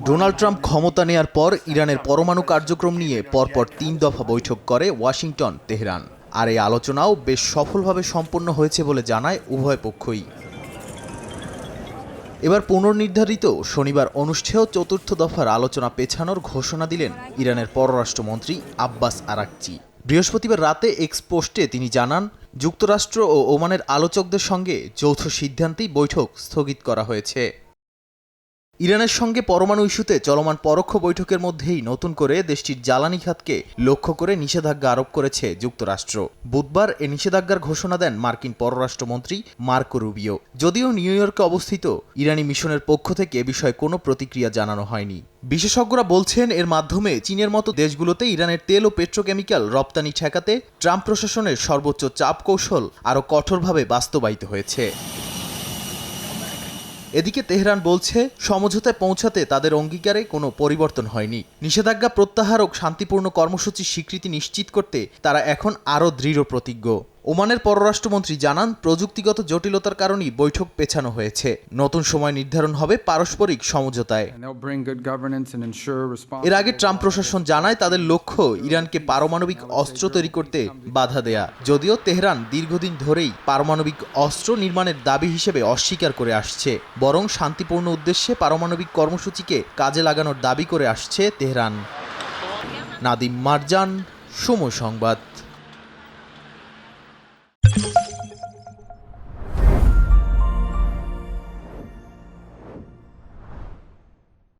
Donald Trump ক্ষমতা নেয়ার পর ইরানের পরমাণু কার্যক্রম নিয়ে পরপর ৩ দফা বৈঠক করে ওয়াশিংটন, তেহরান। আর এই আলোচনাও বেশ সফলভাবে সম্পন্ন হয়েছে বলে জানায় উভয় পক্ষই। এবার পুনর্নির্ধারিত শনিবার অনুষ্ঠেয় ৪র্থ দফার আলোচনা পেছানোর ঘোষণা দিলেন ইরানের পররাষ্ট্রমন্ত্রী আব্বাস আরাকচি। বৃহস্পতিবার রাতে এক্স পোস্টে তিনি জানান, যুক্তরাষ্ট্র ও ওমানের আলোচকদের সঙ্গে যৌথ সিদ্ধান্তেই বৈঠক স্থগিত করা হয়েছে। ইরানের সঙ্গে পরমাণু ইস্যুতে চলমান পরোক্ষ বৈঠকের মধ্যেই নতুন করে দেশটির জ্বালানি খাতকে লক্ষ্য করে নিষেধাজ্ঞা আরোপ করেছে যুক্তরাষ্ট্র। বুধবার এ নিষেধাজ্ঞার ঘোষণা দেন মার্কিন পররাষ্ট্রমন্ত্রী মার্কো রুবিও। যদিও নিউ ইয়র্কে অবস্থিত ইরানি মিশনের পক্ষ থেকে এ বিষয়ে কোনো প্রতিক্রিয়া জানানো হয়নি। বিশেষজ্ঞরা বলছেন, এর মাধ্যমে চীনের মতো দেশগুলোতে ইরানের তেল ও পেট্রোকেমিক্যাল রপ্তানি ঠেকাতে ট্রাম্প প্রশাসনের সর্বোচ্চ চাপ কৌশল আরও কঠোরভাবে বাস্তবায়িত হয়েছে। এদিকে তেহরান বলছে, সমঝোতায় পৌঁছাতে তাদের অঙ্গীকারে কোনো পরিবর্তন হয়নি। নিষেধাজ্ঞা প্রত্যাহার ও শান্তিপূর্ণ কর্মসূচির স্বীকৃতি নিশ্চিত করতে তারা এখন আরও দৃঢ় প্রতিজ্ঞ। ওমানের পররাষ্ট্রমন্ত্রী জানান, প্রযুক্তিগত জটিলতার কারণেই বৈঠক পেছানো হয়েছে। নতুন সময় নির্ধারণ হবে পারস্পরিক সমঝোতায়। এর আগে ট্রাম্প প্রশাসন জানায়, তাদের লক্ষ্য ইরানকে পারমাণবিক অস্ত্র তৈরি করতে বাধা দেয়া। যদিও তেহরান দীর্ঘদিন ধরেই পারমাণবিক অস্ত্র নির্মাণের দাবি হিসেবে অস্বীকার করে আসছে, বরং শান্তিপূর্ণ উদ্দেশ্যে পারমাণবিক কর্মসূচিকে কাজে লাগানোর দাবি করে আসছে তেহরান। নাদিম মারজান, সময় সংবাদ।